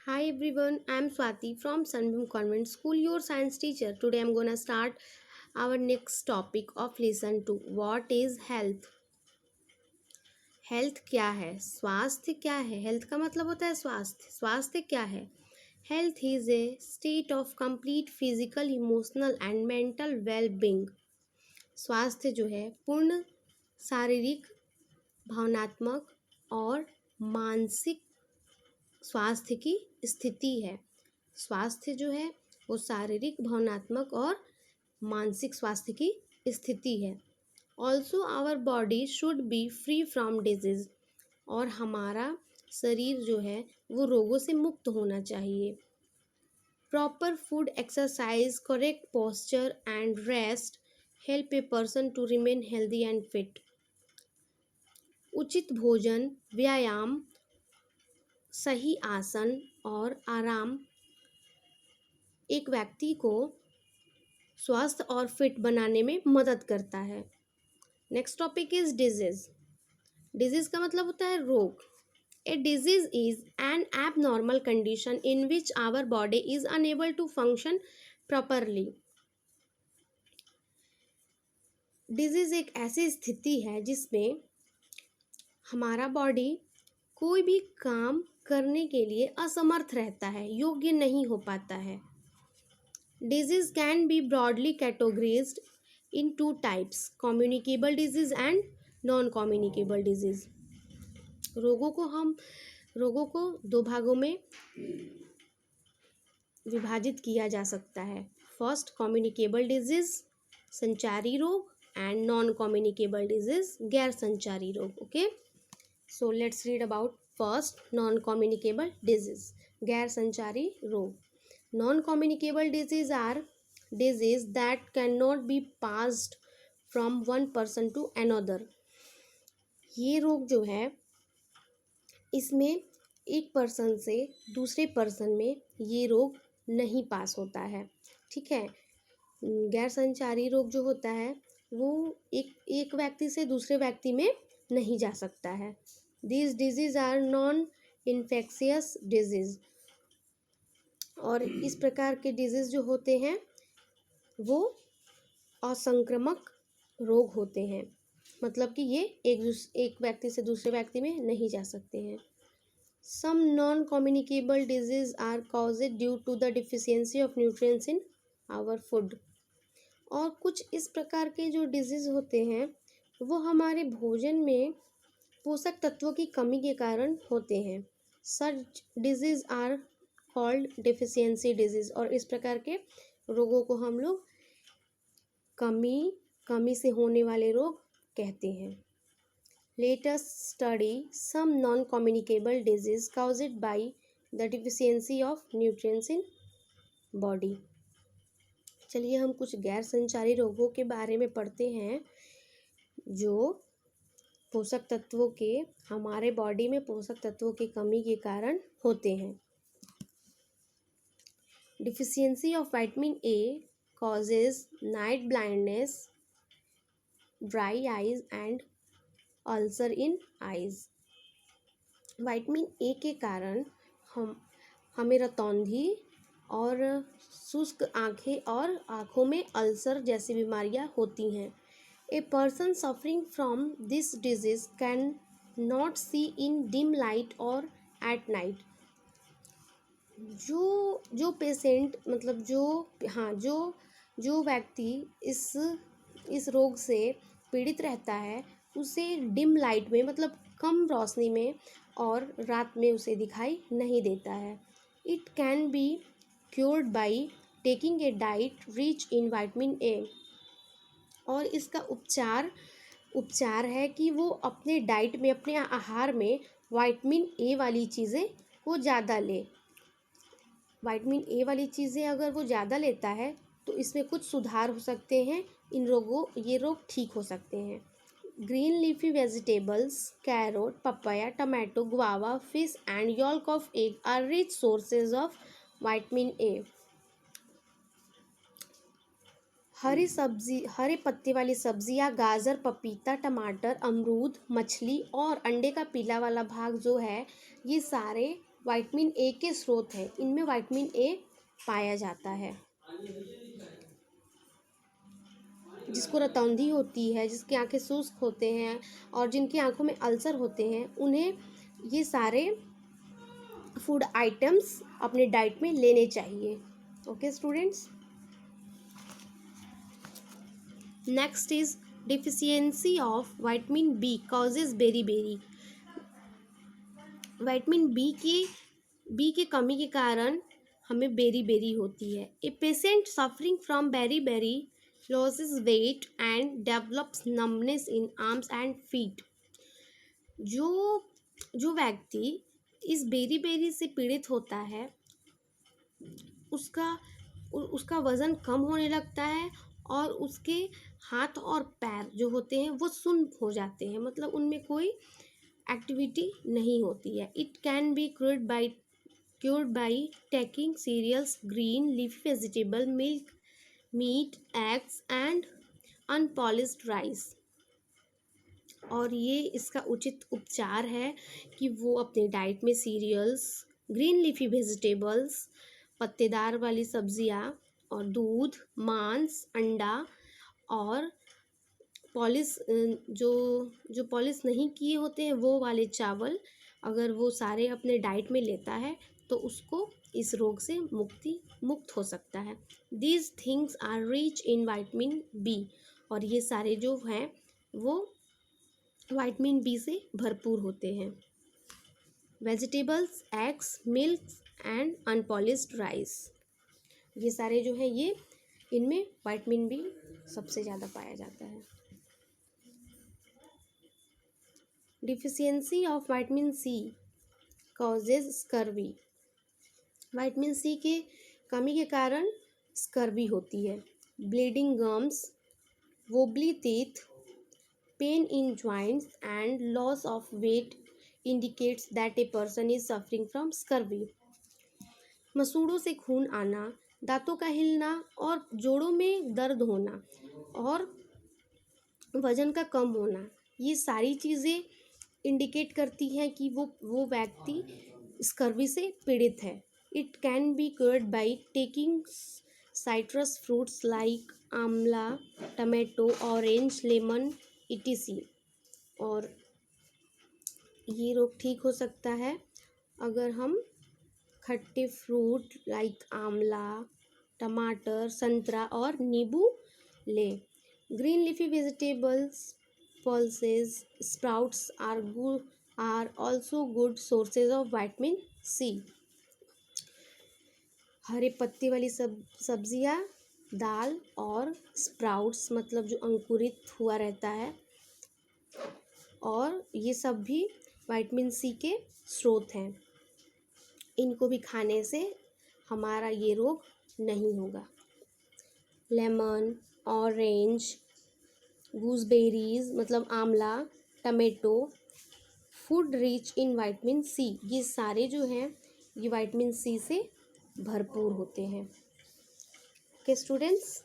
Hi everyone, I am Swati from Sunbeam Convent School, your science teacher. Today I am gonna start our next topic of lesson 2. What is health? Health क्या है? स्वास्थ्य क्या है? Health का मतलब होता है स्वास्थ्य. स्वास्थ्य क्या है? Health is a state of complete physical, emotional and mental well being. स्वास्थ्य जो है पूर्ण शारीरिक, भावनात्मक और मानसिक स्वास्थ्य की स्थिति है. स्वास्थ्य जो है वो शारीरिक, भावनात्मक और मानसिक स्वास्थ्य की स्थिति है. Also our body should be free from disease. और हमारा शरीर जो है वो रोगों से मुक्त होना चाहिए. Proper food, exercise, correct posture and rest help a person to remain healthy and fit. उचित भोजन, व्यायाम, सही आसन और आराम एक व्यक्ति को स्वस्थ और फिट बनाने में मदद करता है. Next topic is disease. Disease का मतलब होता है रोग. A disease is an abnormal condition in which our body is unable to function properly. Disease एक ऐसी स्थिति है जिसमें हमारा बॉडी कोई भी काम करने के लिए असमर्थ रहता है, योग्य नहीं हो पाता है. Disease can be broadly categorized in two types: communicable disease and non-communicable disease. रोगों को दो भागों में विभाजित किया जा सकता है. फर्स्ट, कम्युनिकेबल डिजीज, संचारी रोग, एंड नॉन कम्युनिकेबल डिजीज, गैर संचारी रोग. Okay, so let's read about first, non communicable disease, गैर संचारी रोग. Non-communicable disease are disease that cannot be passed from one person to another. ये रोग जो है इसमें एक पर्सन से दूसरे पर्सन में ये रोग नहीं पास होता है. ठीक है. गैर संचारी रोग जो होता है वो एक व्यक्ति से दूसरे व्यक्ति में नहीं जा सकता है. These disease are non-infectious disease. और इस प्रकार के डिजीज़ जो होते हैं वो असंक्रामक रोग होते हैं. मतलब कि ये एक व्यक्ति से दूसरे व्यक्ति में नहीं जा सकते हैं. Some non communicable disease are caused due to the deficiency of nutrients in our food. और कुछ इस प्रकार के जो डिजीज़ होते हैं वो हमारे भोजन में पोषक तत्वों की कमी के कारण होते हैं. Such diseases are called deficiency diseases. और इस प्रकार के रोगों को हम लोग कमी से होने वाले रोग कहते हैं. Let us study some non communicable disease caused by the deficiency of nutrients in body. चलिए हम कुछ गैर संचारी रोगों के बारे में पढ़ते हैं जो पोषक तत्वों के हमारे बॉडी में पोषक तत्वों की कमी के कारण होते हैं. Deficiency of vitamin A causes night blindness, dry eyes and ulcer in eyes. Vitamin A के कारण हमें रतौंधी और शुष्क आँखें और आँखों में अल्सर जैसी बीमारियाँ होती हैं. A person suffering from this disease can not see in dim light और एट नाइट. जो पेशेंट मतलब जो व्यक्ति इस रोग से पीड़ित रहता है उसे डिम लाइट में मतलब कम रोशनी में और रात में उसे दिखाई नहीं देता है. It can be cured by taking a diet rich in vitamin A. और इसका उपचार है कि वो अपने डाइट में, अपने आहार में विटामिन ए वाली चीज़ें को ज़्यादा ले. विटामिन ए वाली चीज़ें अगर वो ज़्यादा लेता है तो इसमें कुछ सुधार हो सकते हैं. ये रोग ठीक हो सकते हैं. Green leafy vegetables, carrot, papaya, tomato, guava, fish and yolk of egg are rich sources of vitamin A. हरे पत्ते वाली सब्जियां, गाजर, पपीता, टमाटर, अमरूद, मछली और अंडे का पीला वाला भाग जो है ये सारे विटामिन ए के स्रोत हैं, इनमें विटामिन ए पाया जाता है। जिसको रतौंधी होती है, जिसकी आंखें शुष्क होते हैं और जिनकी आंखों में अल्सर होते हैं, उन्हें ये सारे फूड आइटम्स अपने डाइट में लेने चाहिए। Okay students, next is deficiency of vitamin B causes beri. Vitamin B की कमी के कारण हमें बेरी होती है। A patient suffering from beri loses weight and develops numbness in arms and feet। जो व्यक्ति इस बेरी से पीड़ित होता है, उसका वज़न कम होने लगता है और उसके हाथ और पैर जो होते हैं वो सुन्न हो जाते हैं, मतलब उनमें कोई एक्टिविटी नहीं होती है। It can be cured by taking cereals, green leafy vegetable, milk, meat, eggs and unpolished rice. और ये इसका उचित उपचार है कि वो अपने डाइट में सीरियल्स, ग्रीन लीफी वेजिटेबल्स, पत्तेदार वाली सब्जियां और दूध, मांस, अंडा और जो पॉलिश नहीं किए होते हैं वो वाले चावल, अगर वो सारे अपने डाइट में लेता है तो उसको इस रोग से मुक्त हो सकता है। These things are rich in vitamin B, और ये सारे जो हैं वो विटामिन बी से भरपूर होते हैं। Vegetables, eggs, milk and unpolished rice, ये सारे जो हैं ये इनमें विटामिन बी सबसे ज़्यादा पाया जाता है। Deficiency of vitamin C causes scurvy. Vitamin C के कमी के कारण स्कर्वी होती है। Bleeding gums, wobbly teeth, pain in joints and loss of weight indicates that a person is suffering from scurvy. मसूड़ों से खून आना, दांतों का हिलना और जोड़ों में दर्द होना और वजन का कम होना, ये सारी चीज़ें इंडिकेट करती हैं कि वो व्यक्ति स्कर्वी से पीड़ित है। It can be cured by taking citrus fruits like आंवला, टमाटो, ऑरेंज, लेमन etc। और ये रोग ठीक हो सकता है अगर हम खट्टे फ्रूट लाइक आंवला, टमाटर, संतरा और नींबू लें। Green leafy vegetables, pulses, sprouts are also good sources of vitamin C। हरे पत्ते वाली सब्जियां, दाल और स्प्राउट्स मतलब जो अंकुरित हुआ रहता है, और ये सब भी विटामिन सी के स्रोत हैं। इनको भी खाने से हमारा ये रोग नहीं होगा। लेमन, ऑरेंज, गूसबेरीज मतलब आंवला, tomato, food rich in vitamin C, ये सारे जो हैं ये विटामिन सी से भरपूर होते हैं। Okay students,